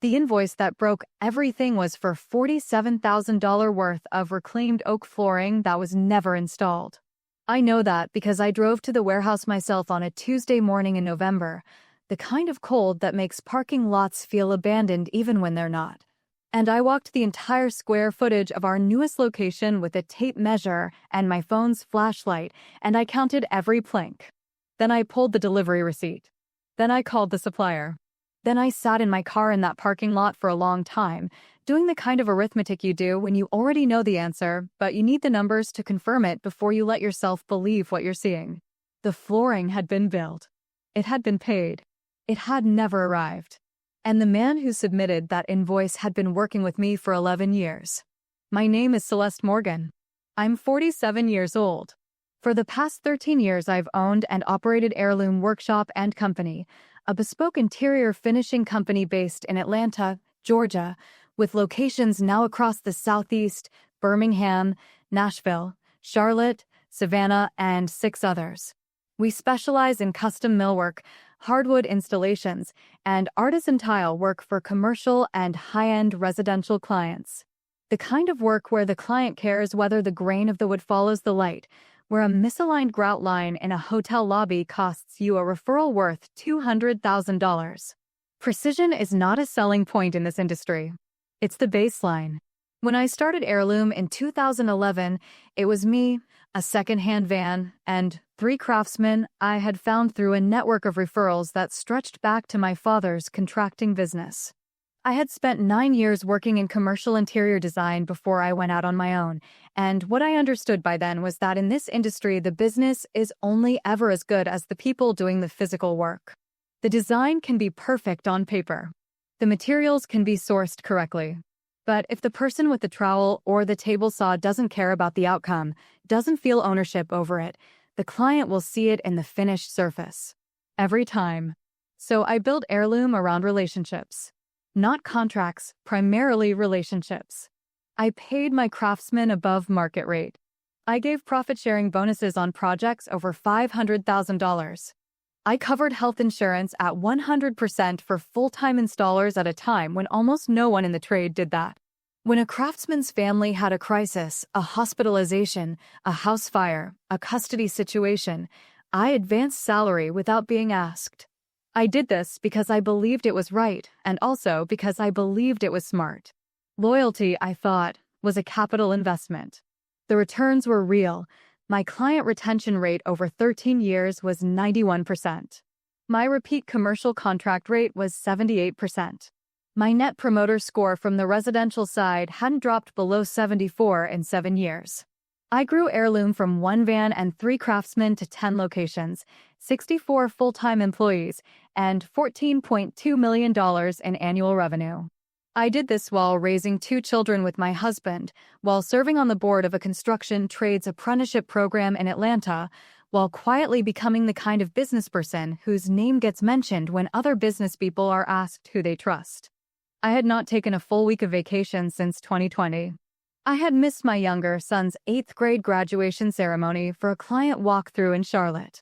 The invoice that broke everything was for $47,000 worth of reclaimed oak flooring that was never installed. I know that because I drove to the warehouse myself on a Tuesday morning in November, the kind of cold that makes parking lots feel abandoned even when they're not. And I walked the entire square footage of our newest location with a tape measure and my phone's flashlight, and I counted every plank. Then I pulled the delivery receipt. Then I called the supplier. Then I sat in my car in that parking lot for a long time, doing the kind of arithmetic you do when you already know the answer, but you need the numbers to confirm it before you let yourself believe what you're seeing. The flooring had been built. It had been paid. It had never arrived. And the man who submitted that invoice had been working with me for 11 years. My name is Celeste Morgan. I'm 47 years old. For the past 13 years, I've owned and operated Heirloom Workshop Co, a bespoke interior finishing company based in Atlanta, Georgia, with locations now across the Southeast, Birmingham, Nashville, Charlotte, Savannah, and 6 others. We specialize in custom millwork, hardwood installations, and artisan tile work for commercial and high-end residential clients. The kind of work where the client cares whether the grain of the wood follows the light, where a misaligned grout line in a hotel lobby costs you a referral worth $200,000. Precision is not a selling point in this industry. It's the baseline. When I started Heirloom in 2011, it was me, a second-hand van, and 3 craftsmen I had found through a network of referrals that stretched back to my father's contracting business. I had spent 9 years working in commercial interior design before I went out on my own, and what I understood by then was that in this industry the business is only ever as good as the people doing the physical work. The design can be perfect on paper. The materials can be sourced correctly. But if the person with the trowel or the table saw doesn't care about the outcome, doesn't feel ownership over it, the client will see it in the finished surface. Every time. So I build Heirloom around relationships. Not contracts, primarily relationships. I paid my craftsmen above market rate. I gave profit-sharing bonuses on projects over $500,000. I covered health insurance at 100% for full-time installers at a time when almost no one in the trade did that. When a craftsman's family had a crisis, a hospitalization, a house fire, a custody situation, I advanced salary without being asked. I did this because I believed it was right, and also because I believed it was smart. Loyalty, I thought, was a capital investment. The returns were real. My client retention rate over 13 years was 91%. My repeat commercial contract rate was 78%. My net promoter score from the residential side hadn't dropped below 74 in 7 years. I grew Heirloom from 1 van and 3 craftsmen to 10 locations, 64 full-time employees, and $14.2 million in annual revenue. I did this while raising 2 children with my husband, while serving on the board of a construction trades apprenticeship program in Atlanta, while quietly becoming the kind of businessperson whose name gets mentioned when other business people are asked who they trust. I had not taken a full week of vacation since 2020. I had missed my younger son's 8th grade graduation ceremony for a client walkthrough in Charlotte.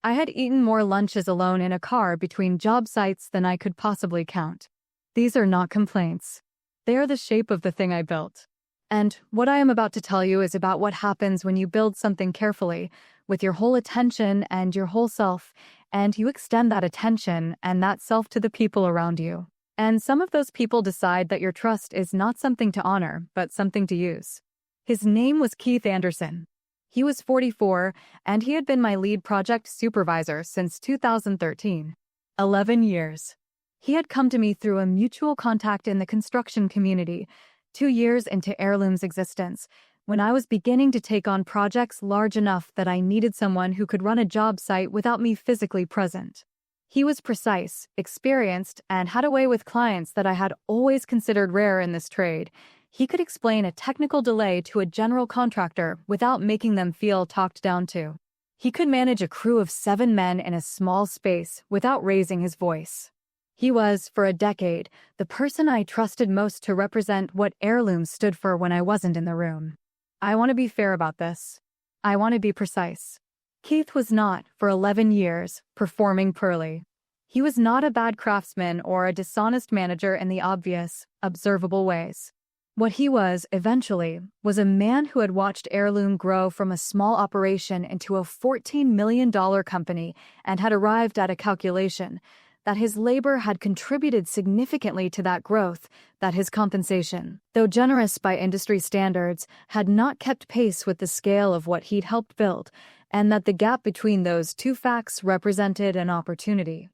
I had eaten more lunches alone in a car between job sites than I could possibly count. These are not complaints. They are the shape of the thing I built. And what I am about to tell you is about what happens when you build something carefully, with your whole attention and your whole self, and you extend that attention and that self to the people around you. And some of those people decide that your trust is not something to honor, but something to use. His name was Keith Anderson. He was 44, and he had been my lead project supervisor since 2013. 11 years. He had come to me through a mutual contact in the construction community, 2 years into Heirloom's existence, when I was beginning to take on projects large enough that I needed someone who could run a job site without me physically present. He was precise, experienced, and had a way with clients that I had always considered rare in this trade. He could explain a technical delay to a general contractor without making them feel talked down to. He could manage a crew of 7 men in a small space without raising his voice. He was, for a decade, the person I trusted most to represent what Heirloom stood for when I wasn't in the room. I want to be fair about this. I want to be precise. Keith was not, for 11 years, performing poorly. He was not a bad craftsman or a dishonest manager in the obvious, observable ways. What he was, eventually, was a man who had watched Heirloom grow from a small operation into a $14 million company and had arrived at a calculation that his labor had contributed significantly to that growth, that his compensation, though generous by industry standards, had not kept pace with the scale of what he'd helped build, and that the gap between those two facts represented an opportunity.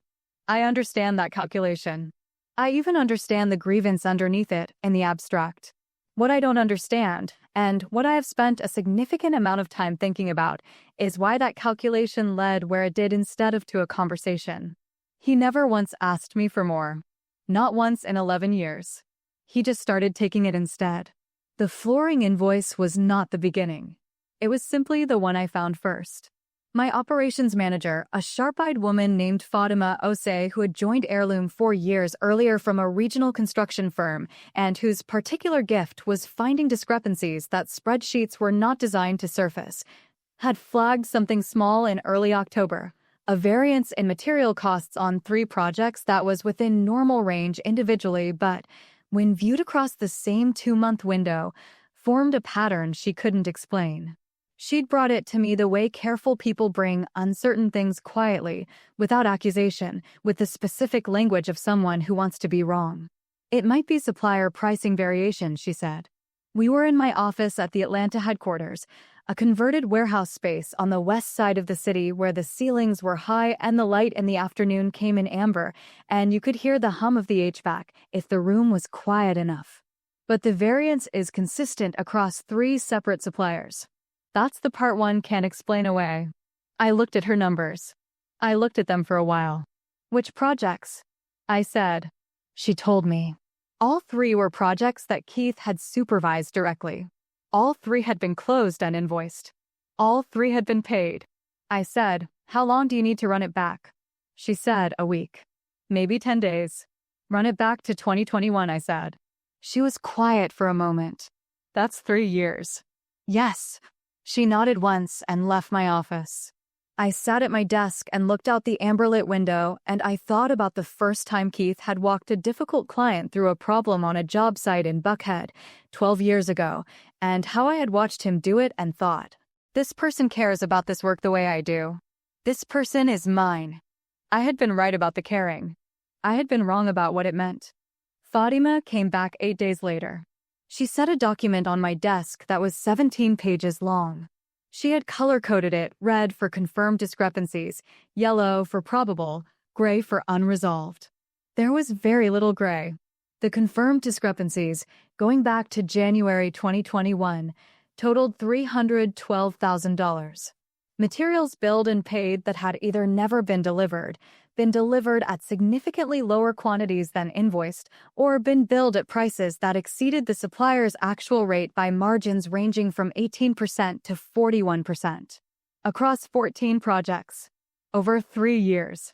I understand that calculation. I even understand the grievance underneath it in the abstract. What I don't understand, and what I have spent a significant amount of time thinking about, is why that calculation led where it did instead of to a conversation. He never once asked me for more. Not once in 11 years. He just started taking it instead. The flooring invoice was not the beginning. It was simply the one I found first. My operations manager, a sharp-eyed woman named Fatima, who had joined Heirloom 4 years earlier from a regional construction firm and whose particular gift was finding discrepancies that spreadsheets were not designed to surface, had flagged something small in early October, a variance in material costs on 3 projects that was within normal range individually but, when viewed across the same 2-month window, formed a pattern she couldn't explain. She'd brought it to me the way careful people bring uncertain things quietly, without accusation, with the specific language of someone who wants to be wrong. It might be supplier pricing variation, she said. We were in my office at the Atlanta headquarters, a converted warehouse space on the west side of the city where the ceilings were high and the light in the afternoon came in amber, and you could hear the hum of the HVAC if the room was quiet enough. But the variance is consistent across 3 separate suppliers. That's the part one can't explain away. I looked at her numbers. I looked at them for a while. Which projects? I said. She told me. All 3 were projects that Keith had supervised directly. All 3 had been closed and invoiced. All 3 had been paid. I said, how long do you need to run it back? She said, a week. Maybe 10 days. Run it back to 2021, I said. She was quiet for a moment. That's 3 years. Yes. She nodded once and left my office. I sat at my desk and looked out the amber-lit window, and I thought about the first time Keith had walked a difficult client through a problem on a job site in Buckhead 12 years ago, and how I had watched him do it and thought, this person cares about this work the way I do. This person is mine. I had been right about the caring. I had been wrong about what it meant. Fatima came back 8 days later. She set a document on my desk that was 17 pages long. She had color-coded it, red for confirmed discrepancies, yellow for probable, gray for unresolved. There was very little gray. The confirmed discrepancies, going back to January 2021, totaled $312,000. Materials billed and paid that had either never been delivered at significantly lower quantities than invoiced, or been billed at prices that exceeded the supplier's actual rate by margins ranging from 18% to 41%. Across 14 projects. Over 3 years.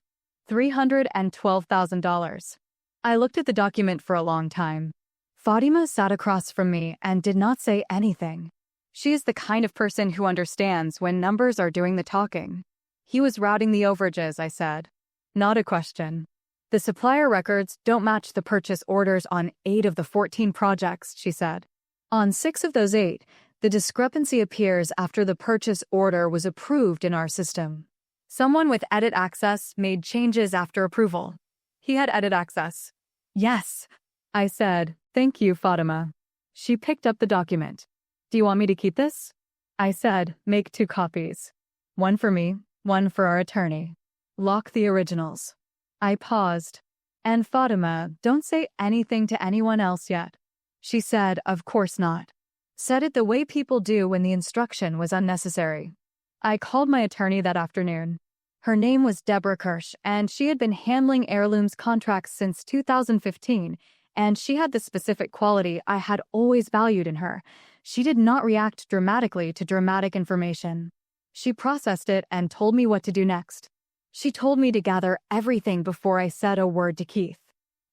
$312,000. I looked at the document for a long time. Fatima sat across from me and did not say anything. She is the kind of person who understands when numbers are doing the talking. He was routing the overages, I said. Not a question. The supplier records don't match the purchase orders on 8 of the 14 projects, she said. On 6 of those 8, the discrepancy appears after the purchase order was approved in our system. Someone with edit access made changes after approval. He had edit access. Yes, I said. Thank you, Fatima. She picked up the document. Do you want me to keep this? I said, make 2 copies. One for me, one for our attorney. Lock the originals. I paused. And Fatima, don't say anything to anyone else yet. She said, of course not. Said it the way people do when the instruction was unnecessary. I called my attorney that afternoon. Her name was Deborah Kirsch, and she had been handling Heirloom's contracts since 2015, and she had the specific quality I had always valued in her. She did not react dramatically to dramatic information. She processed it and told me what to do next. She told me to gather everything before I said a word to Keith.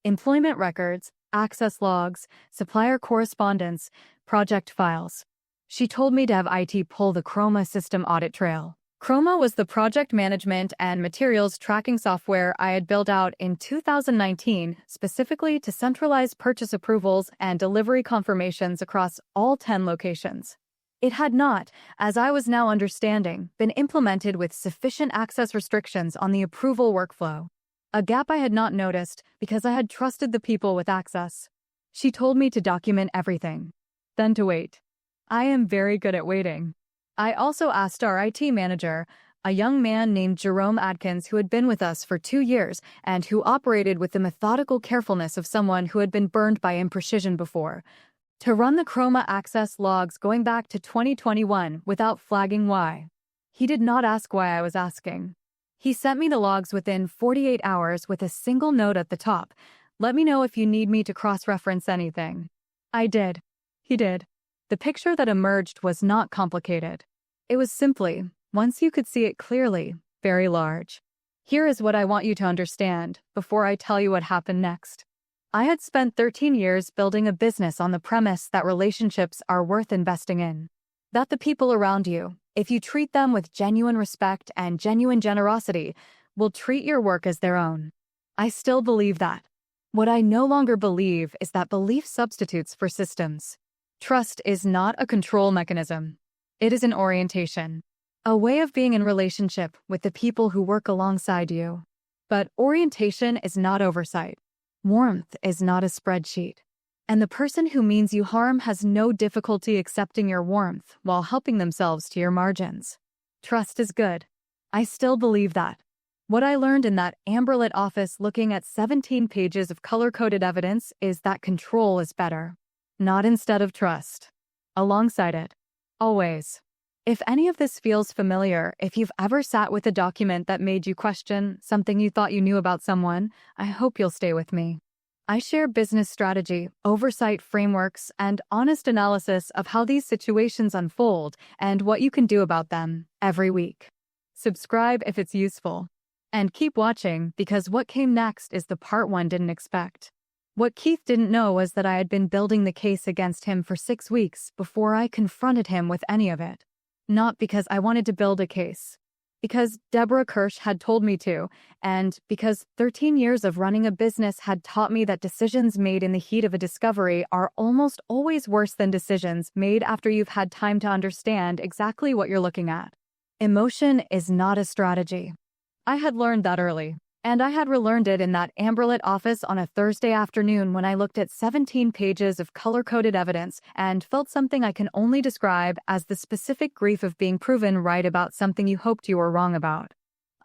Employment records, access logs, supplier correspondence, project files. She told me to have IT pull the Chroma system audit trail. Chroma was the project management and materials tracking software I had built out in 2019 specifically to centralize purchase approvals and delivery confirmations across all 10 locations. It had not, as I was now understanding, been implemented with sufficient access restrictions on the approval workflow. A gap I had not noticed because I had trusted the people with access. She told me to document everything, then to wait. I am very good at waiting. I also asked our IT manager, a young man named Jerome Adkins who had been with us for 2 years and who operated with the methodical carefulness of someone who had been burned by imprecision before, to run the Chroma access logs going back to 2021 without flagging why. He did not ask why I was asking. He sent me the logs within 48 hours with a single note at the top. Let me know if you need me to cross-reference anything. I did. He did. The picture that emerged was not complicated. It was simply, once you could see it clearly, very large. Here is what I want you to understand before I tell you what happened next. I had spent 13 years building a business on the premise that relationships are worth investing in. That the people around you, if you treat them with genuine respect and genuine generosity, will treat your work as their own. I still believe that. What I no longer believe is that belief substitutes for systems. Trust is not a control mechanism. It is an orientation, a way of being in relationship with the people who work alongside you. But orientation is not oversight. Warmth is not a spreadsheet. And the person who means you harm has no difficulty accepting your warmth while helping themselves to your margins. Trust is good. I still believe that. What I learned in that amberlit office looking at 17 pages of color-coded evidence is that control is better. Not instead of trust. Alongside it. Always. If any of this feels familiar, if you've ever sat with a document that made you question something you thought you knew about someone, I hope you'll stay with me. I share business strategy, oversight frameworks, and honest analysis of how these situations unfold and what you can do about them every week. Subscribe if it's useful. And keep watching because what came next is the part one didn't expect. What Keith didn't know was that I had been building the case against him for 6 weeks before I confronted him with any of it. Not because I wanted to build a case. Because Deborah Kirsch had told me to, and because 13 years of running a business had taught me that decisions made in the heat of a discovery are almost always worse than decisions made after you've had time to understand exactly what you're looking at. Emotion is not a strategy. I had learned that early. And I had relearned it in that amberlit office on a Thursday afternoon when I looked at 17 pages of color-coded evidence and felt something I can only describe as the specific grief of being proven right about something you hoped you were wrong about.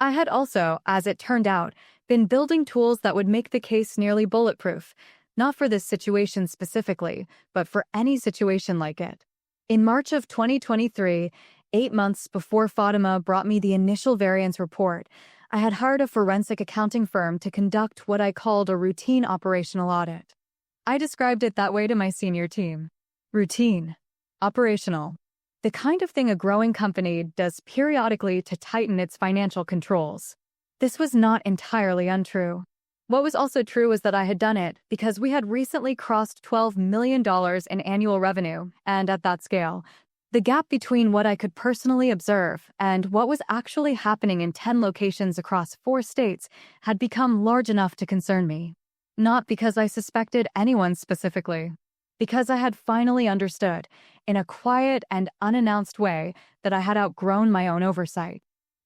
I had also, as it turned out, been building tools that would make the case nearly bulletproof, not for this situation specifically, but for any situation like it. In March of 2023, 8 months before Fatima brought me the initial variance report, I had hired a forensic accounting firm to conduct what I called a routine operational audit. I described it that way to my senior team. Routine. Operational. The kind of thing a growing company does periodically to tighten its financial controls. This was not entirely untrue. What was also true was that I had done it because we had recently crossed $12 million in annual revenue, and at that scale, the gap between what I could personally observe and what was actually happening in 10 locations across 4 states had become large enough to concern me. Not because I suspected anyone specifically. Because I had finally understood, in a quiet and unannounced way, that I had outgrown my own oversight.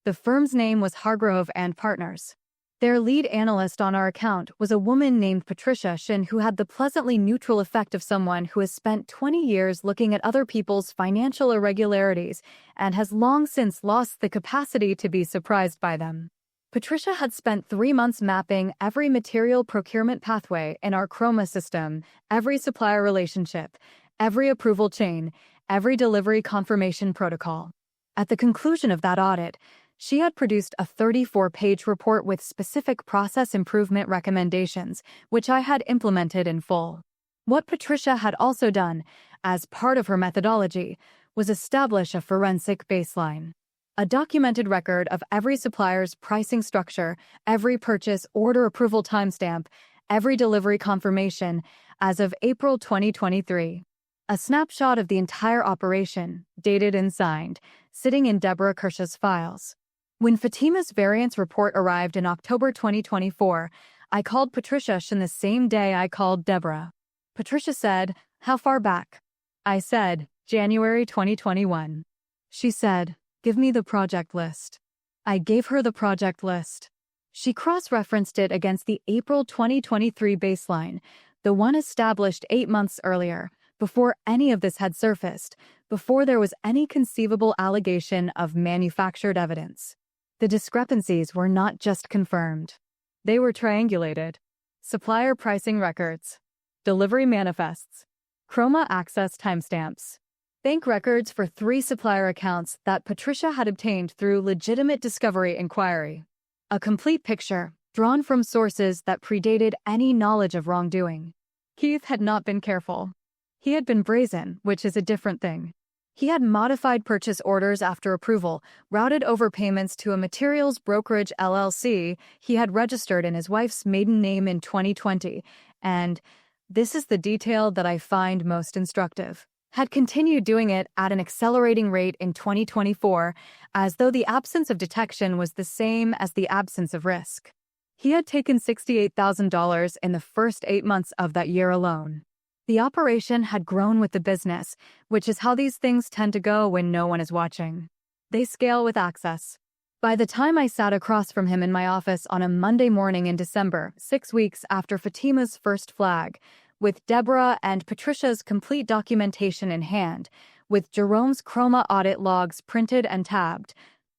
The firm's name was Hargrove and Partners. Their lead analyst on our account was a woman named Patricia Shin who had the pleasantly neutral effect of someone who has spent 20 years looking at other people's financial irregularities and has long since lost the capacity to be surprised by them. Patricia had spent 3 months mapping every material procurement pathway in our Chroma system, every supplier relationship, every approval chain, every delivery confirmation protocol. At the conclusion of that audit, she had produced a 34-page report with specific process improvement recommendations, which I had implemented in full. What Patricia had also done, as part of her methodology, was establish a forensic baseline. A documented record of every supplier's pricing structure, every purchase order approval timestamp, every delivery confirmation, as of April 2023. A snapshot of the entire operation, dated and signed, sitting in Deborah Kirsch's files. When Fatima's variance report arrived in October 2024, I called Patricia Shin the same day I called Deborah. Patricia said, "How far back?" I said, "January 2021. She said, "Give me the project list." I gave her the project list. She cross-referenced it against the April 2023 baseline, the one established 8 months earlier, before any of this had surfaced, before there was any conceivable allegation of manufactured evidence. The discrepancies were not just confirmed. They were triangulated. Supplier pricing records, delivery manifests, Chroma access timestamps, bank records for 3 supplier accounts that Patricia had obtained through legitimate discovery inquiry. A complete picture, drawn from sources that predated any knowledge of wrongdoing. Keith had not been careful. He had been brazen, which is a different thing. He had modified purchase orders after approval, routed overpayments to a materials brokerage LLC he had registered in his wife's maiden name in 2020, and, this is the detail that I find most instructive, had continued doing it at an accelerating rate in 2024, as though the absence of detection was the same as the absence of risk. He had taken $68,000 in the first 8 months of that year alone. The operation had grown with the business, which is how these things tend to go when no one is watching. They scale with access. By the time I sat across from him in my office on a Monday morning in December, 6 weeks after Fatima's first flag, with Deborah and Patricia's complete documentation in hand, with Jerome's Chroma audit logs printed and tabbed,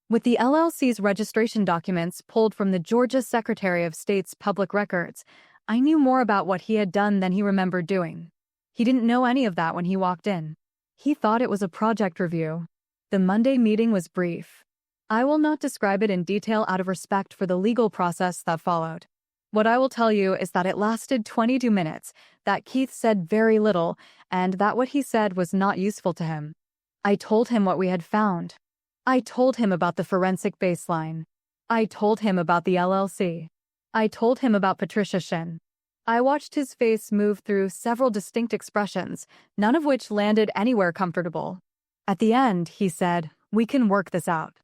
with the LLC's registration documents pulled from the Georgia Secretary of State's public records, I knew more about what he had done than he remembered doing. He didn't know any of that when he walked in. He thought it was a project review. The Monday meeting was brief. I will not describe it in detail out of respect for the legal process that followed. What I will tell you is that it lasted 22 minutes, that Keith said very little, and that what he said was not useful to him. I told him what we had found. I told him about the forensic baseline. I told him about the LLC. I told him about Patricia Shin. I watched his face move through several distinct expressions, none of which landed anywhere comfortable. At the end, he said, "We can work this out."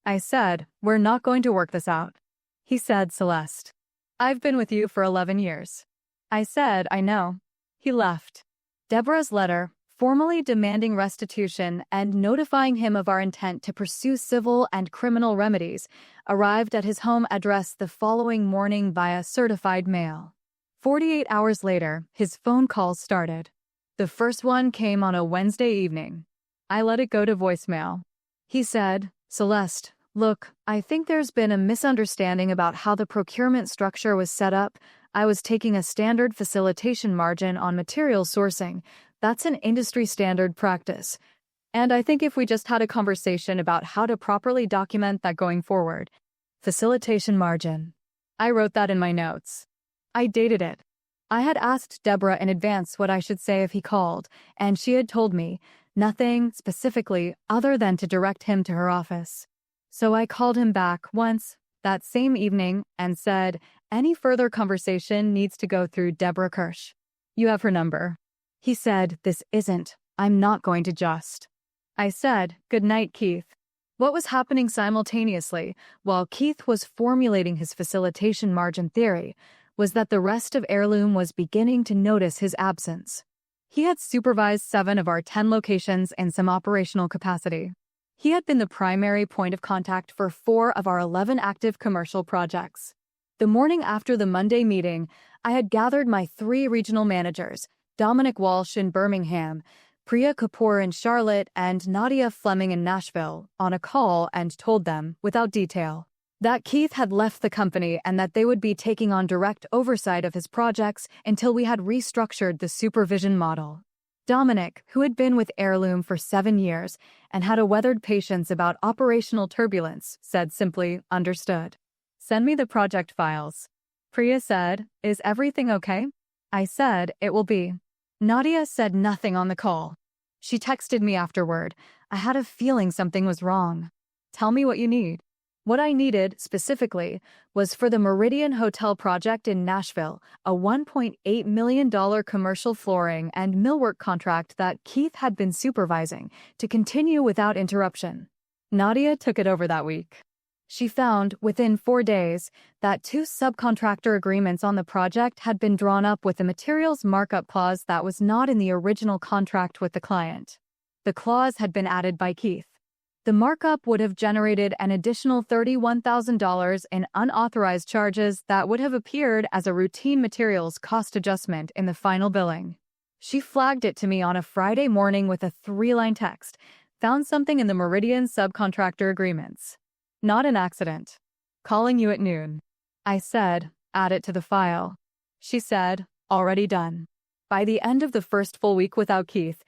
I said, "We're not going to work this out." He said, "Celeste, I've been with you for 11 years. I said, "I know." He left. Deborah's letter, formally demanding restitution and notifying him of our intent to pursue civil and criminal remedies, arrived at his home address the following morning via certified mail. 48 hours later, his phone calls started. The first one came on a Wednesday evening. I let it go to voicemail. He said, "Celeste, look, I think there's been a misunderstanding about how the procurement structure was set up. I was taking a standard facilitation margin on material sourcing. That's an industry standard practice. And I think if we just had a conversation about how to properly document that going forward." Facilitation margin. I wrote that in my notes. I dated it. I had asked Deborah in advance what I should say if he called, and she had told me nothing specifically other than to direct him to her office. So I called him back once, that same evening, and said, "Any further conversation needs to go through Deborah Kirsch. You have her number." He said, "I'm not going to just." I said, "Good night, Keith." What was happening simultaneously, while Keith was formulating his facilitation margin theory, was that the rest of Heirloom was beginning to notice his absence. He had supervised 7 of our 10 locations in some operational capacity. He had been the primary point of contact for 4 of our 11 active commercial projects. The morning after the Monday meeting, I had gathered my 3 regional managers, Dominic Walsh in Birmingham, Priya Kapoor in Charlotte, and Nadia Fleming in Nashville, on a call and told them, without detail, that Keith had left the company and that they would be taking on direct oversight of his projects until we had restructured the supervision model. Dominic, who had been with Heirloom for 7 years and had a weathered patience about operational turbulence, said simply, "Understood. Send me the project files." Priya said, "Is everything okay?" I said, "It will be." Nadia said nothing on the call. She texted me afterward. "I had a feeling something was wrong. Tell me what you need." What I needed, specifically, was for the Meridian Hotel project in Nashville, a $1.8 million commercial flooring and millwork contract that Keith had been supervising, to continue without interruption. Nadia took it over that week. She found, within 4 days, that 2 subcontractor agreements on the project had been drawn up with a materials markup clause that was not in the original contract with the client. The clause had been added by Keith. The markup would have generated an additional $31,000 in unauthorized charges that would have appeared as a routine materials cost adjustment in the final billing. She flagged it to me on a Friday morning with a 3-line text, "Found something in the Meridian subcontractor agreements. Not an accident. Calling you at noon." I said, "Add it to the file." She said, "Already done." By the end of the first full week without Keith,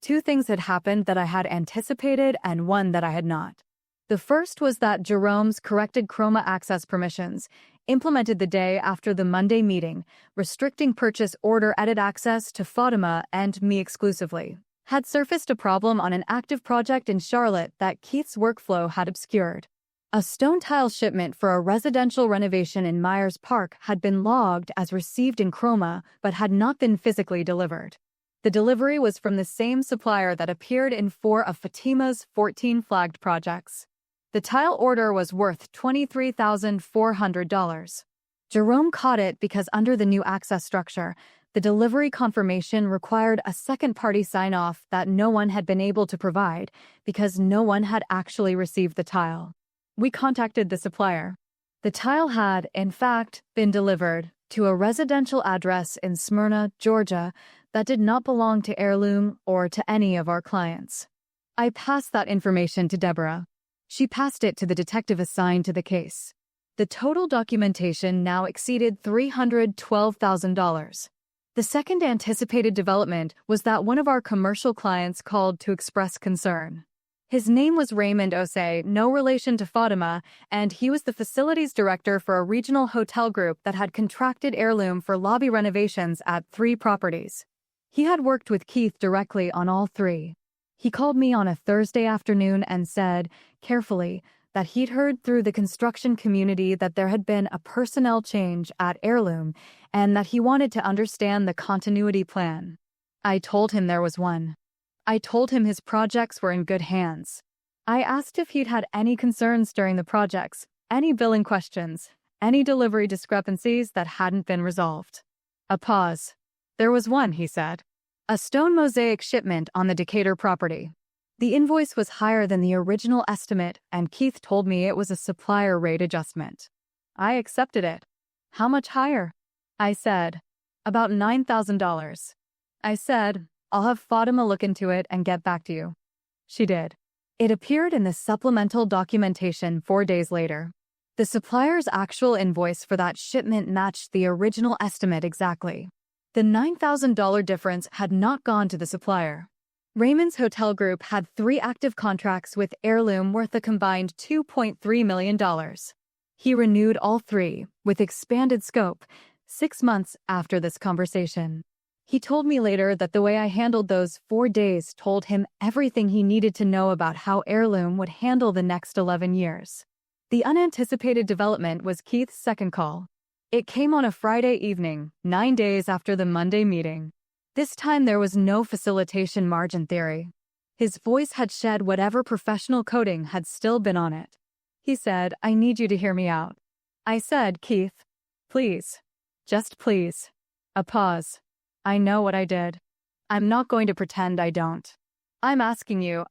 2 things had happened that I had anticipated and 1 that I had not. The first was that Jerome's corrected Chroma access permissions, implemented the day after the Monday meeting, restricting purchase order edit access to Fatima and me exclusively, had surfaced a problem on an active project in Charlotte that Keith's workflow had obscured. A stone tile shipment for a residential renovation in Myers Park had been logged as received in Chroma but had not been physically delivered. The delivery was from the same supplier that appeared in 4 of Fatima's 14 flagged projects. The tile order was worth $23,400. Jerome caught it because under the new access structure, the delivery confirmation required a second-party sign-off that no one had been able to provide because no one had actually received the tile. We contacted the supplier. The tile had, in fact, been delivered to a residential address in Smyrna, Georgia, that did not belong to Heirloom or to any of our clients. I passed that information to Deborah. She passed it to the detective assigned to the case. The total documentation now exceeded $312,000. The second anticipated development was that one of our commercial clients called to express concern. His name was Raymond Osei, no relation to Fatima, and he was the facilities director for a regional hotel group that had contracted Heirloom for lobby renovations at 3 properties. He had worked with Keith directly on all 3. He called me on a Thursday afternoon and said, carefully, that he'd heard through the construction community that there had been a personnel change at Heirloom and that he wanted to understand the continuity plan. I told him there was one. I told him his projects were in good hands. I asked if he'd had any concerns during the projects, any billing questions, any delivery discrepancies that hadn't been resolved. A pause. There was one, he said. A stone mosaic shipment on the Decatur property. The invoice was higher than the original estimate, and Keith told me it was a supplier rate adjustment. I accepted it. How much higher? I said, about $9,000. I said, I'll have Fatima look into it and get back to you. She did. It appeared in the supplemental documentation 4 days later. The supplier's actual invoice for that shipment matched the original estimate exactly. The $9,000 difference had not gone to the supplier. Raymond's hotel group had 3 active contracts with Heirloom worth a combined $2.3 million. He renewed all 3, with expanded scope, 6 months after this conversation. He told me later that the way I handled those 4 days told him everything he needed to know about how Heirloom would handle the next 11 years. The unanticipated development was Keith's second call. It came on a Friday evening, 9 days after the Monday meeting. This time there was no facilitation margin theory. His voice had shed whatever professional coding had still been on it. He said, I need you to hear me out. I said, Keith, please. Just please. A pause. I know what I did. I'm not going to pretend I don't. I'm asking you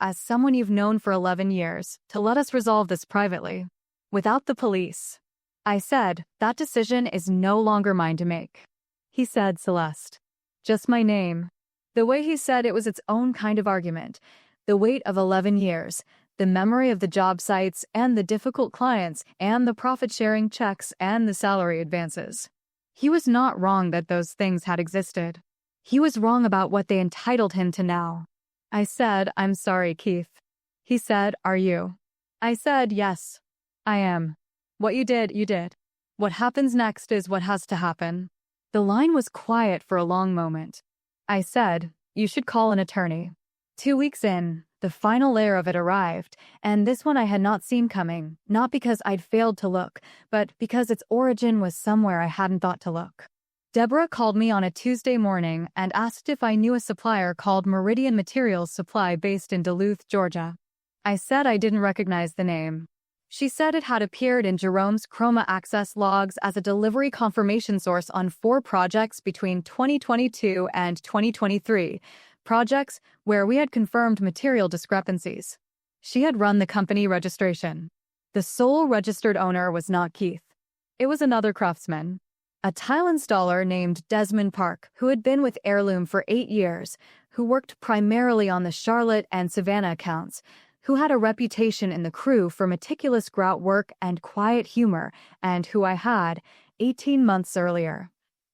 as someone you've known for 11 years, to let us resolve this privately. Without the police. I said, that decision is no longer mine to make. He said, Celeste. Just my name. The way he said it was its own kind of argument. The weight of 11 years, the memory of the job sites and the difficult clients and the profit-sharing checks and the salary advances. He was not wrong that those things had existed. He was wrong about what they entitled him to now. I said, I'm sorry, Keith. He said, are you? I said, yes, I am. What you did, you did. What happens next is what has to happen. The line was quiet for a long moment. I said, you should call an attorney. 2 weeks in, The final layer of it arrived, and this one I had not seen coming, not because I'd failed to look, but because its origin was somewhere I hadn't thought to look. Deborah called me on a Tuesday morning and asked if I knew a supplier called Meridian Materials Supply based in Duluth, Georgia. I said I didn't recognize the name. She said it had appeared in Jerome's Chroma Access logs as a delivery confirmation source on 4 projects between 2022 and 2023, projects where we had confirmed material discrepancies. She had run the company registration. The sole registered owner was not Keith. It was another craftsman, a tile installer named Desmond Park, who had been with Heirloom for 8 years, who worked primarily on the Charlotte and Savannah accounts, who had a reputation in the crew for meticulous grout work and quiet humor, and who I had, 18 months earlier,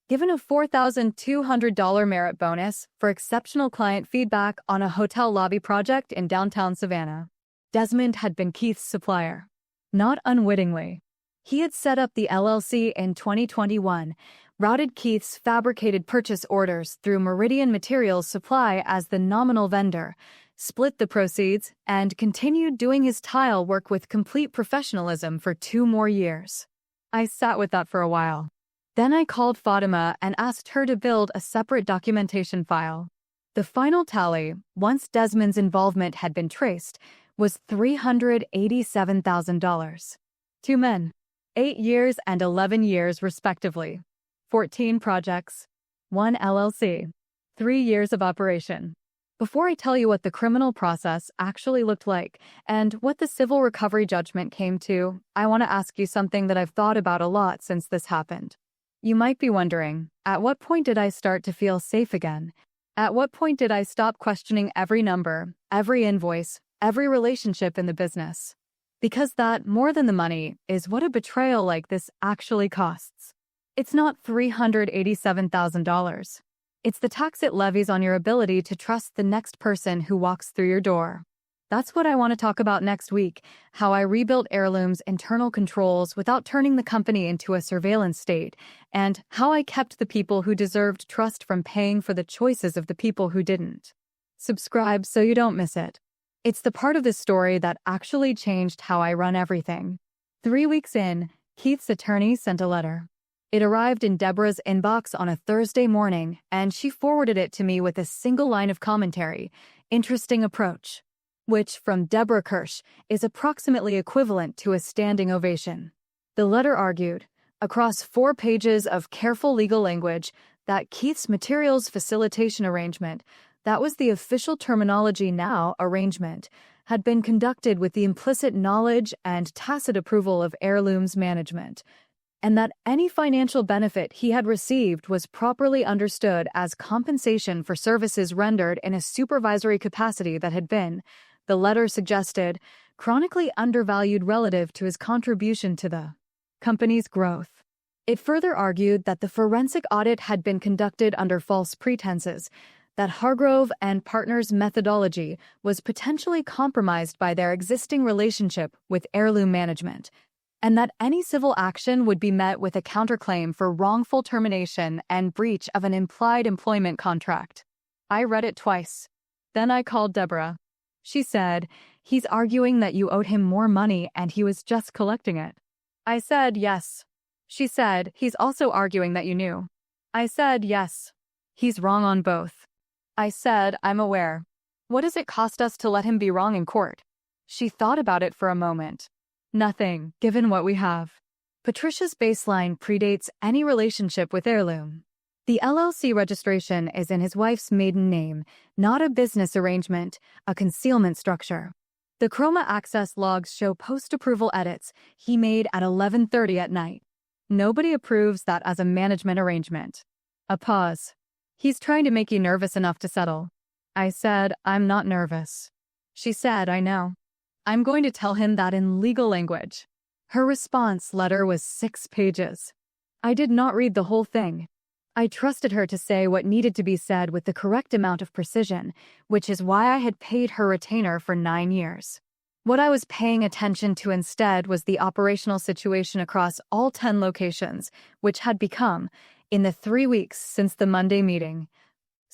given a $4,200 merit bonus for exceptional client feedback on a hotel lobby project in downtown Savannah. Desmond had been Keith's supplier. Not unwittingly. He had set up the LLC in 2021, routed Keith's fabricated purchase orders through Meridian Materials Supply as the nominal vendor, split the proceeds, and continued doing his tile work with complete professionalism for 2 more years. I sat with that for a while. Then I called Fatima and asked her to build a separate documentation file. The final tally, once Desmond's involvement had been traced, was $387,000. 2 men, 8 years and 11 years respectively, 14 projects, 1 LLC, 3 years of operation. Before I tell you what the criminal process actually looked like and what the civil recovery judgment came to, I want to ask you something that I've thought about a lot since this happened. You might be wondering, at what point did I start to feel safe again? At what point did I stop questioning every number, every invoice, every relationship in the business? Because that, more than the money, is what a betrayal like this actually costs. It's not $387,000. It's the tax it levies on your ability to trust the next person who walks through your door. That's what I want to talk about next week, how I rebuilt Heirloom's internal controls without turning the company into a surveillance state, and how I kept the people who deserved trust from paying for the choices of the people who didn't. Subscribe so you don't miss it. It's the part of this story that actually changed how I run everything. 3 weeks in, Keith's attorney sent a letter. It arrived in Deborah's inbox on a Thursday morning, and she forwarded it to me with a single line of commentary, "Interesting approach," which, from Deborah Kirsch, is approximately equivalent to a standing ovation. The letter argued, across 4 pages of careful legal language, that Keith's materials facilitation arrangement, that was the official terminology now, arrangement, had been conducted with the implicit knowledge and tacit approval of Heirloom's management, and that any financial benefit he had received was properly understood as compensation for services rendered in a supervisory capacity that had been, the letter suggested, chronically undervalued relative to his contribution to the company's growth. It further argued that the forensic audit had been conducted under false pretenses, that Hargrove and Partners' methodology was potentially compromised by their existing relationship with Heirloom management, and that any civil action would be met with a counterclaim for wrongful termination and breach of an implied employment contract. I read it twice. Then I called Deborah. She said, "He's arguing that you owed him more money and he was just collecting it." I said, "Yes." She said, "He's also arguing that you knew." I said, "Yes. He's wrong on both." I said, "I'm aware. What does it cost us to let him be wrong in court?" She thought about it for a moment. "Nothing, given what we have." Patricia's baseline predates any relationship with Heirloom. The LLC registration is in his wife's maiden name, not a business arrangement, a concealment structure. The Chroma Access logs show post-approval edits he made at 11:30 at night. Nobody approves that as a management arrangement. A pause. "He's trying to make you nervous enough to settle." I said, "I'm not nervous." She said, "I know. I'm going to tell him that in legal language." Her response letter was 6 pages. I did not read the whole thing. I trusted her to say what needed to be said with the correct amount of precision, which is why I had paid her retainer for 9 years. What I was paying attention to instead was the operational situation across all 10 locations, which had become, in the 3 weeks since the Monday meeting,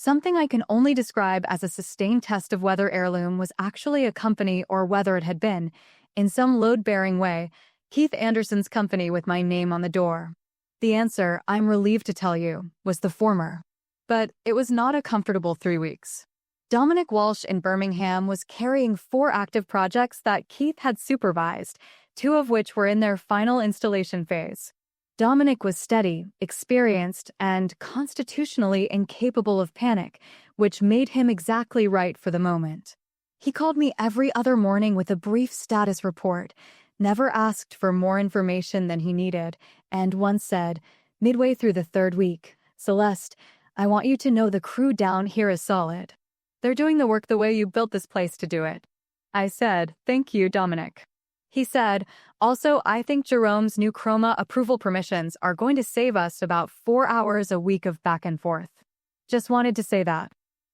Something I can only describe as a sustained test of whether Heirloom was actually a company or whether it had been, in some load-bearing way, Keith Anderson's company with my name on the door. The answer, I'm relieved to tell you, was the former. But it was not a comfortable 3 weeks. Dominic Walsh in Birmingham was carrying 4 active projects that Keith had supervised, 2 of which were in their final installation phase. Dominic was steady, experienced, and constitutionally incapable of panic, which made him exactly right for the moment. He called me every other morning with a brief status report, never asked for more information than he needed, and once said, midway through the 3rd week, "Celeste, I want you to know the crew down here is solid. They're doing the work the way you built this place to do it." I said, "Thank you, Dominic." He said, "Also, I think Jerome's new Chroma approval permissions are going to save us about 4 hours a week of back and forth. Just wanted to say that."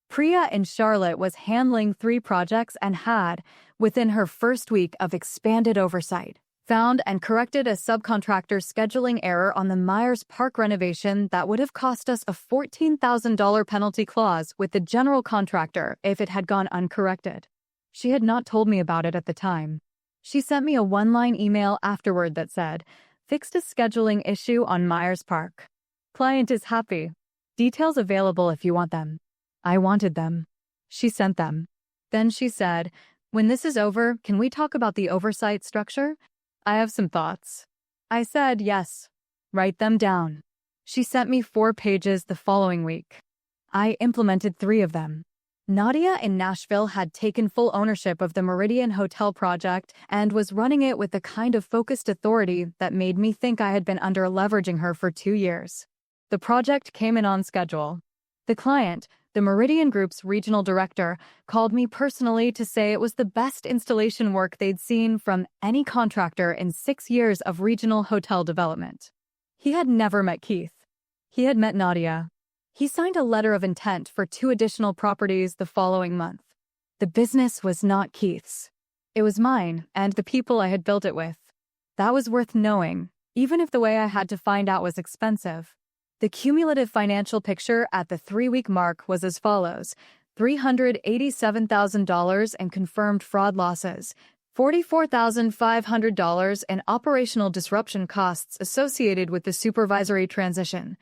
Priya in Charlotte was handling 3 projects and had, within her first week of expanded oversight, found and corrected a subcontractor scheduling error on the Myers Park renovation that would have cost us a $14,000 penalty clause with the general contractor if it had gone uncorrected. She had not told me about it at the time. She sent me a 1-line email afterward that said, "Fixed a scheduling issue on Myers Park. Client is happy. Details available if you want them." I wanted them. She sent them. Then she said, "When this is over, can we talk about the oversight structure? I have some thoughts." I said, "Yes. Write them down." She sent me 4 pages the following week. I implemented 3 of them. Nadia in Nashville had taken full ownership of the Meridian Hotel project and was running it with the kind of focused authority that made me think I had been under-leveraging her for 2 years. The project came in on schedule. The client, the Meridian Group's regional director, called me personally to say it was the best installation work they'd seen from any contractor in 6 years of regional hotel development. He had never met Keith. He had met Nadia. He signed a letter of intent for 2 additional properties the following month. The business was not Keith's. It was mine and the people I had built it with. That was worth knowing, even if the way I had to find out was expensive. The cumulative financial picture at the 3-week mark was as follows: $387,000 in confirmed fraud losses, $44,500 in operational disruption costs associated with the supervisory transition,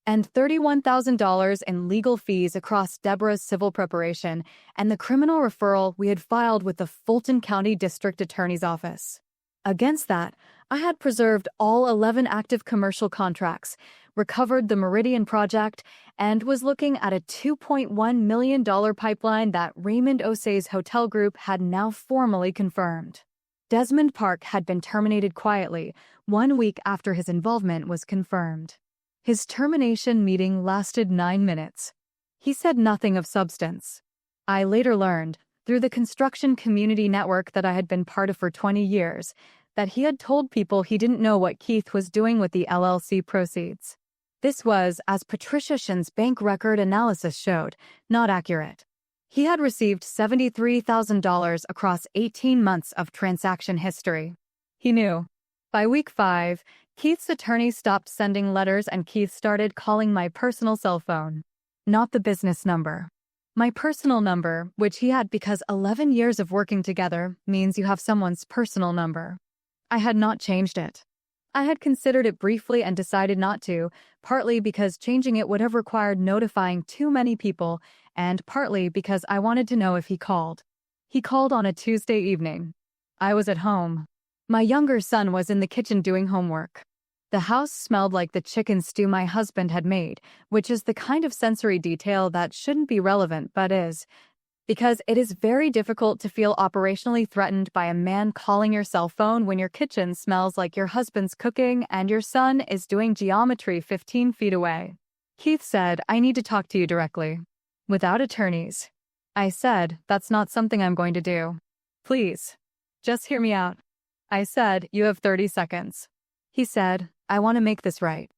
and $31,000 in legal fees across Deborah's civil preparation and the criminal referral we had filed with the Fulton County District Attorney's Office. Against that, I had preserved all 11 active commercial contracts, recovered the Meridian project, and was looking at a $2.1 million pipeline that Raymond Osei's hotel group had now formally confirmed. Desmond Park had been terminated quietly 1 week after his involvement was confirmed. His termination meeting lasted 9 minutes. He said nothing of substance. I later learned, through the construction community network that I had been part of for 20 years, that he had told people he didn't know what Keith was doing with the LLC proceeds. This was, as Patricia Shin's bank record analysis showed, not accurate. He had received $73,000 across 18 months of transaction history. He knew. By week 5, Keith's attorney stopped sending letters and Keith started calling my personal cell phone. Not the business number. My personal number, which he had because 11 years of working together means you have someone's personal number. I had not changed it. I had considered it briefly and decided not to, partly because changing it would have required notifying too many people, and partly because I wanted to know if he called. He called on a Tuesday evening. I was at home. My younger son was in the kitchen doing homework. The house smelled like the chicken stew my husband had made, which is the kind of sensory detail that shouldn't be relevant but is, because it is very difficult to feel operationally threatened by a man calling your cell phone when your kitchen smells like your husband's cooking and your son is doing geometry 15 feet away. Keith said, "I need to talk to you directly. Without attorneys." I said, "That's not something I'm going to do. Please, just hear me out." I said, "You have 30 seconds. He said, "I want to make this right."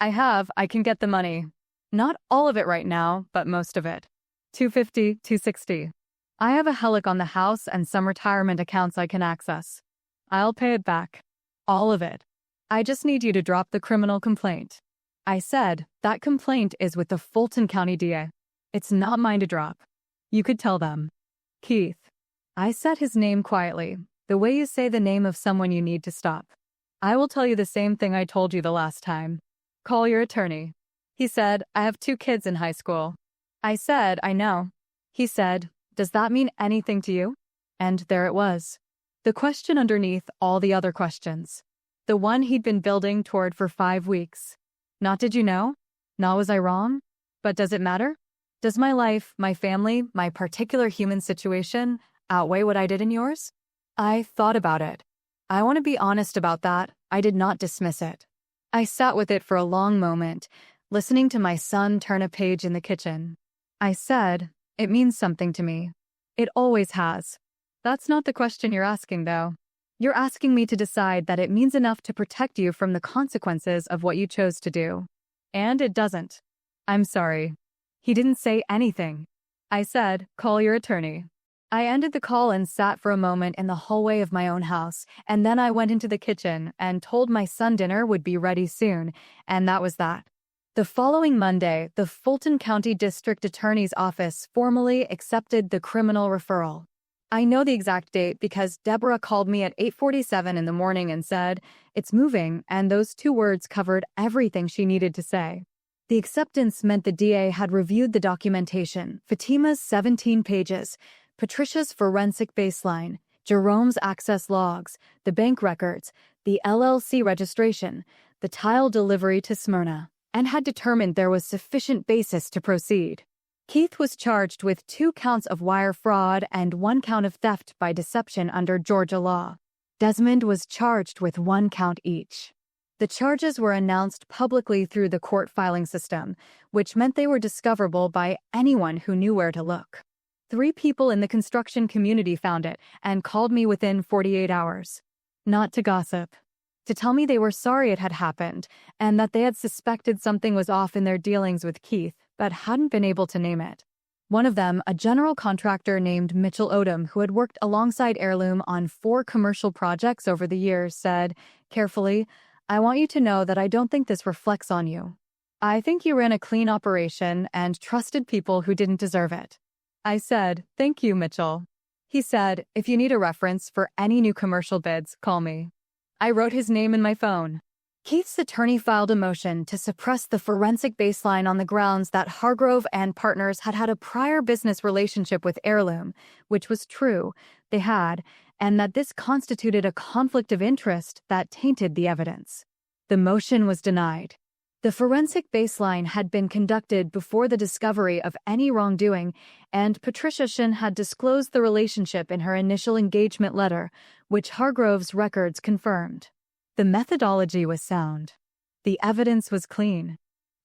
I can get the money. Not all of it right now, but most of it. $250, $260. I have a HELOC on the house and some retirement accounts I can access. I'll pay it back. All of it. I just need you to drop the criminal complaint. I said, "That complaint is with the Fulton County DA. It's not mine to drop. You could tell them. Keith. I said his name quietly, the way you say the name of someone you need to stop. I will tell you the same thing I told you the last time. Call your attorney. He said, I have 2 kids in high school. I said, I know. He said, does that mean anything to you? And there it was. The question underneath all the other questions. The one he'd been building toward for 5 weeks. Not did you know? Not was I wrong? But does it matter? Does my life, my family, my particular human situation outweigh what I did in yours? I thought about it. I want to be honest about that. I did not dismiss it. I sat with it for a long moment, listening to my son turn a page in the kitchen. I said, it means something to me. It always has. That's not the question you're asking, though. You're asking me to decide that it means enough to protect you from the consequences of what you chose to do. And it doesn't. I'm sorry. He didn't say anything. I said, call your attorney. I ended the call and sat for a moment in the hallway of my own house, and then I went into the kitchen and told my son dinner would be ready soon, and that was that. The following Monday, the Fulton County District Attorney's Office formally accepted the criminal referral. I know the exact date because Deborah called me at 8:47 in the morning and said, it's moving, and those 2 words covered everything she needed to say. The acceptance meant the DA had reviewed the documentation, Fatima's 17 pages, Patricia's forensic baseline, Jerome's access logs, the bank records, the LLC registration, the tile delivery to Smyrna, and had determined there was sufficient basis to proceed. Keith was charged with 2 counts of wire fraud and 1 count of theft by deception under Georgia law. Desmond was charged with 1 count each. The charges were announced publicly through the court filing system, which meant they were discoverable by anyone who knew where to look. 3 people in the construction community found it and called me within 48 hours. Not to gossip. To tell me they were sorry it had happened and that they had suspected something was off in their dealings with Keith, but hadn't been able to name it. One of them, a general contractor named Mitchell Odom, who had worked alongside Heirloom on 4 commercial projects over the years, said, carefully, I want you to know that I don't think this reflects on you. I think you ran a clean operation and trusted people who didn't deserve it. I said, thank you, Mitchell. He said, if you need a reference for any new commercial bids, call me. I wrote his name in my phone. Keith's attorney filed a motion to suppress the forensic baseline on the grounds that Hargrove and partners had had a prior business relationship with Heirloom, which was true, they had, and that this constituted a conflict of interest that tainted the evidence. The motion was denied. The forensic baseline had been conducted before the discovery of any wrongdoing, and Patricia Shin had disclosed the relationship in her initial engagement letter, which Hargrove's records confirmed. The methodology was sound. The evidence was clean.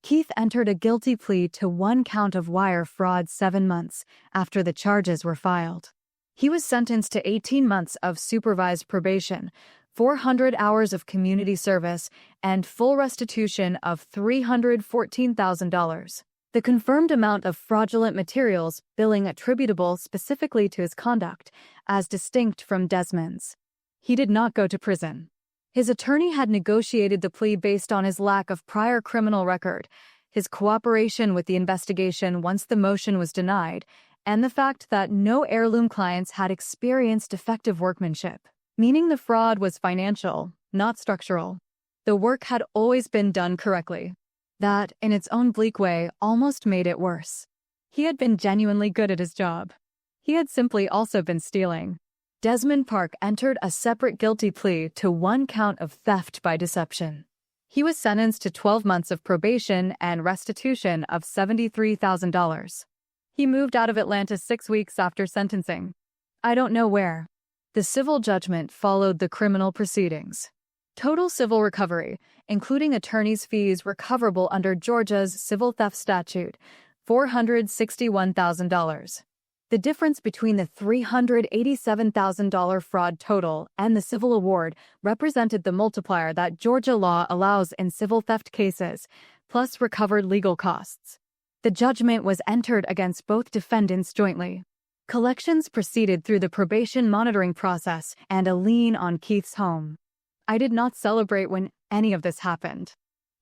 Keith entered a guilty plea to 1 count of wire fraud 7 months after the charges were filed. He was sentenced to 18 months of supervised probation, 400 hours of community service, and full restitution of $314,000. The confirmed amount of fraudulent materials billing attributable specifically to his conduct, as distinct from Desmond's. He did not go to prison. His attorney had negotiated the plea based on his lack of prior criminal record, his cooperation with the investigation once the motion was denied, and the fact that no Heirloom clients had experienced effective workmanship, meaning the fraud was financial, not structural. The work had always been done correctly. That, in its own bleak way, almost made it worse. He had been genuinely good at his job. He had simply also been stealing. Desmond Park entered a separate guilty plea to 1 count of theft by deception. He was sentenced to 12 months of probation and restitution of $73,000. He moved out of Atlanta 6 weeks after sentencing. I don't know where. The civil judgment followed the criminal proceedings. Total civil recovery, including attorney's fees recoverable under Georgia's civil theft statute, $461,000. The difference between the $387,000 fraud total and the civil award represented the multiplier that Georgia law allows in civil theft cases, plus recovered legal costs. The judgment was entered against both defendants jointly. Collections proceeded through the probation monitoring process and a lien on Keith's home. I did not celebrate when any of this happened.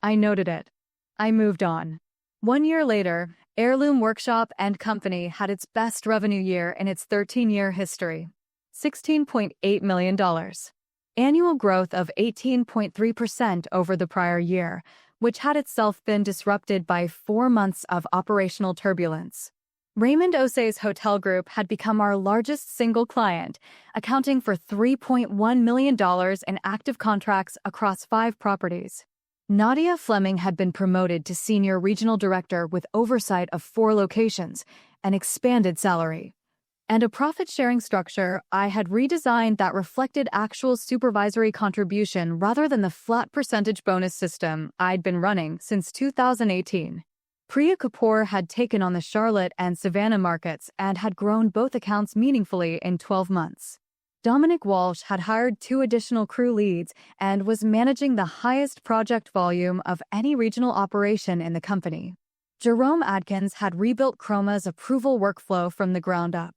I noted it. I moved on. 1 year later, Heirloom Workshop and Company had its best revenue year in its 13-year history. $16.8 million. Annual growth of 18.3% over the prior year, which had itself been disrupted by 4 months of operational turbulence. Raymond Osei's hotel group had become our largest single client, accounting for $3.1 million in active contracts across 5 properties. Nadia Fleming had been promoted to Senior Regional Director with oversight of 4 locations, an expanded salary, and a profit-sharing structure I had redesigned that reflected actual supervisory contribution rather than the flat percentage bonus system I'd been running since 2018. Priya Kapoor had taken on the Charlotte and Savannah markets and had grown both accounts meaningfully in 12 months. Dominic Walsh had hired 2 additional crew leads and was managing the highest project volume of any regional operation in the company. Jerome Adkins had rebuilt Chroma's approval workflow from the ground up.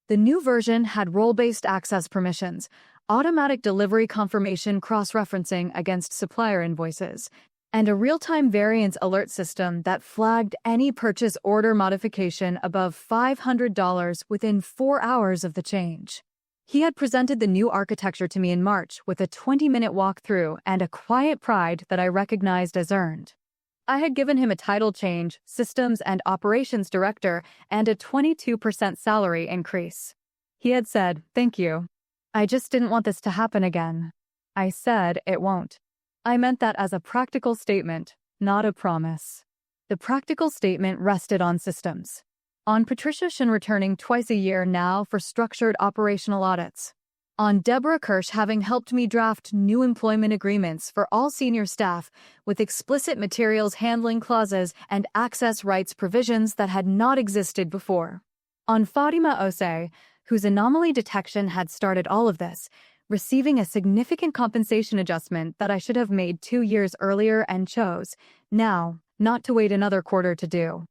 The new version had role-based access permissions, automatic delivery confirmation cross-referencing against supplier invoices, and a real-time variance alert system that flagged any purchase order modification above $500 within 4 hours of the change. He had presented the new architecture to me in March with a 20-minute walkthrough and a quiet pride that I recognized as earned. I had given him a title change, systems and operations director, and a 22% salary increase. He had said, "Thank you. I just didn't want this to happen again." I said, "It won't." I meant that as a practical statement, not a promise. The practical statement rested on systems. On Patricia Shin returning twice a year now for structured operational audits. On Deborah Kirsch having helped me draft new employment agreements for all senior staff with explicit materials handling clauses and access rights provisions that had not existed before. On Fatima Osei, whose anomaly detection had started all of this, receiving a significant compensation adjustment that I should have made 2 years earlier and chose, now, not to wait another quarter to do.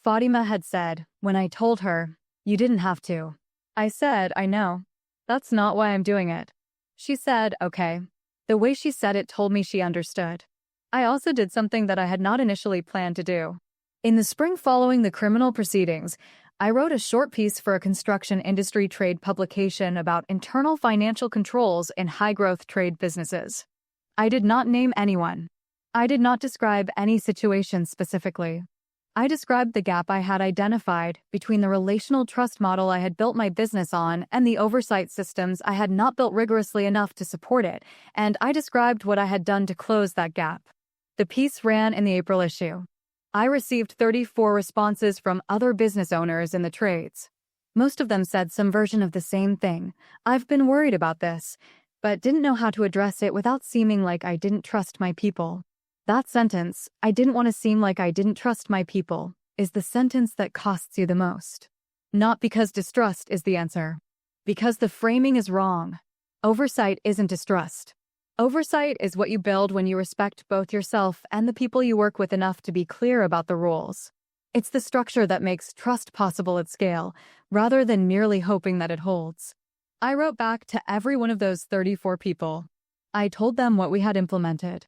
Fatima had said, when I told her, "You didn't have to." I said, "I know. That's not why I'm doing it." She said, "Okay." The way she said it told me she understood. I also did something that I had not initially planned to do. In the spring following the criminal proceedings, I wrote a short piece for a construction industry trade publication about internal financial controls in high-growth trade businesses. I did not name anyone. I did not describe any situation specifically. I described the gap I had identified between the relational trust model I had built my business on and the oversight systems I had not built rigorously enough to support it, and I described what I had done to close that gap. The piece ran in the April issue. I received 34 responses from other business owners in the trades. Most of them said some version of the same thing. "I've been worried about this, but didn't know how to address it without seeming like I didn't trust my people." That sentence, "I didn't want to seem like I didn't trust my people," is the sentence that costs you the most. Not because distrust is the answer. Because the framing is wrong. Oversight isn't distrust. Oversight is what you build when you respect both yourself and the people you work with enough to be clear about the rules. It's the structure that makes trust possible at scale, rather than merely hoping that it holds. I wrote back to every one of those 34 people. I told them what we had implemented.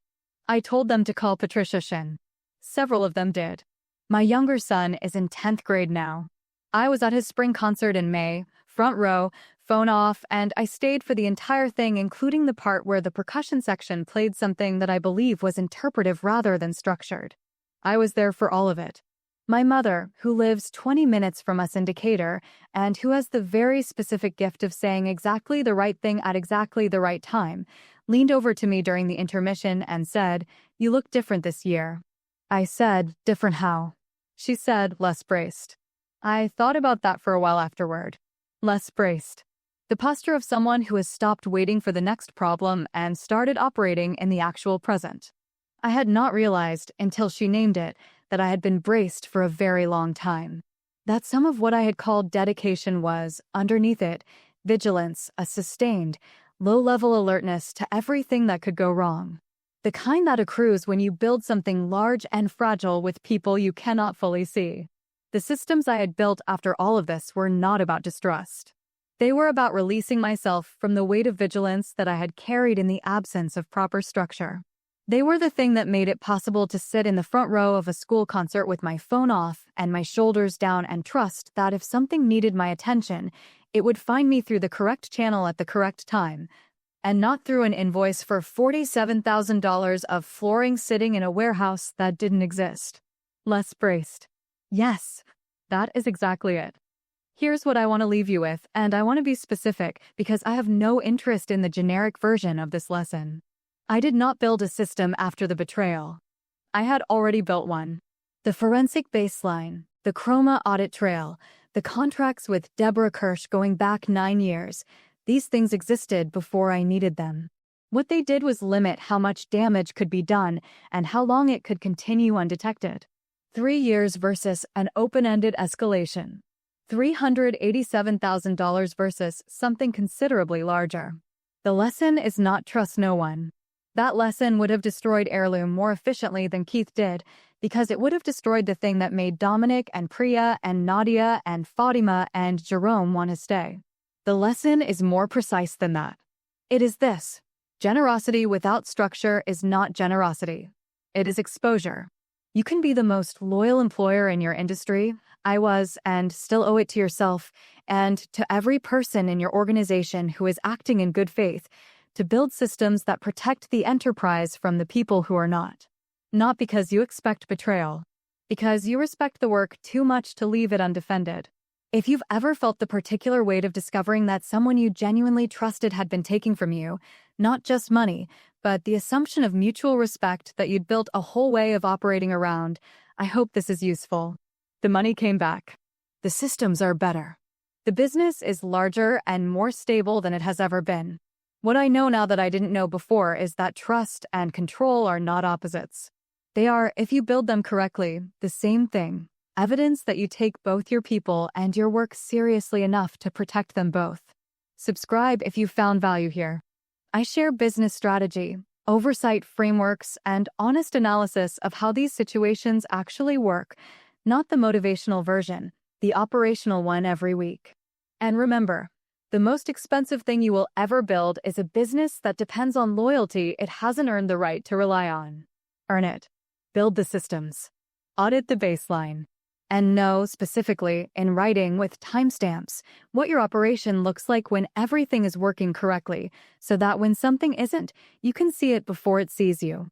I told them to call Patricia Shin. Several of them did. My younger son is in 10th grade now. I was at his spring concert in May, front row, phone off, and I stayed for the entire thing, including the part where the percussion section played something that I believe was interpretive rather than structured. I was there for all of it. My mother, who lives 20 minutes from us in Decatur, and who has the very specific gift of saying exactly the right thing at exactly the right time, leaned over to me during the intermission and said, "You look different this year." I said, "Different how?" She said, "Less braced." I thought about that for a while afterward. Less braced. The posture of someone who has stopped waiting for the next problem and started operating in the actual present. I had not realized, until she named it, that I had been braced for a very long time. That some of what I had called dedication was, underneath it, vigilance, a sustained, low-level alertness to everything that could go wrong. The kind that accrues when you build something large and fragile with people you cannot fully see. The systems I had built after all of this were not about distrust. They were about releasing myself from the weight of vigilance that I had carried in the absence of proper structure. They were the thing that made it possible to sit in the front row of a school concert with my phone off and my shoulders down and trust that if something needed my attention, it would find me through the correct channel at the correct time, and not through an invoice for $47,000 of flooring sitting in a warehouse that didn't exist. Less braced. Yes, that is exactly it. Here's what I want to leave you with, and I want to be specific because I have no interest in the generic version of this lesson. I did not build a system after the betrayal. I had already built one. The forensic baseline, the chroma audit trail, the contracts with Deborah Kirsch going back 9 years, these things existed before I needed them. What they did was limit how much damage could be done and how long it could continue undetected. 3 years versus an open-ended escalation. $387,000 versus something considerably larger. The lesson is not trust no one. That lesson would have destroyed Heirloom more efficiently than Keith did, because it would have destroyed the thing that made Dominic and Priya and Nadia and Fatima and Jerome want to stay. The lesson is more precise than that. It is this: generosity without structure is not generosity. It is exposure. You can be the most loyal employer in your industry. I was, and still owe it to yourself and to every person in your organization who is acting in good faith, to build systems that protect the enterprise from the people who are not. Not because you expect betrayal, because you respect the work too much to leave it undefended. If you've ever felt the particular weight of discovering that someone you genuinely trusted had been taking from you, not just money, but the assumption of mutual respect that you'd built a whole way of operating around, I hope this is useful. The money came back. The systems are better. The business is larger and more stable than it has ever been. What I know now that I didn't know before is that trust and control are not opposites. They are, if you build them correctly, the same thing. Evidence that you take both your people and your work seriously enough to protect them both. Subscribe if you found value here. I share business strategy, oversight frameworks, and honest analysis of how these situations actually work, not the motivational version, the operational one every week. And remember, the most expensive thing you will ever build is a business that depends on loyalty it hasn't earned the right to rely on. Earn it. Build the systems. Audit the baseline. And know, specifically, in writing with timestamps, what your operation looks like when everything is working correctly, so that when something isn't, you can see it before it sees you.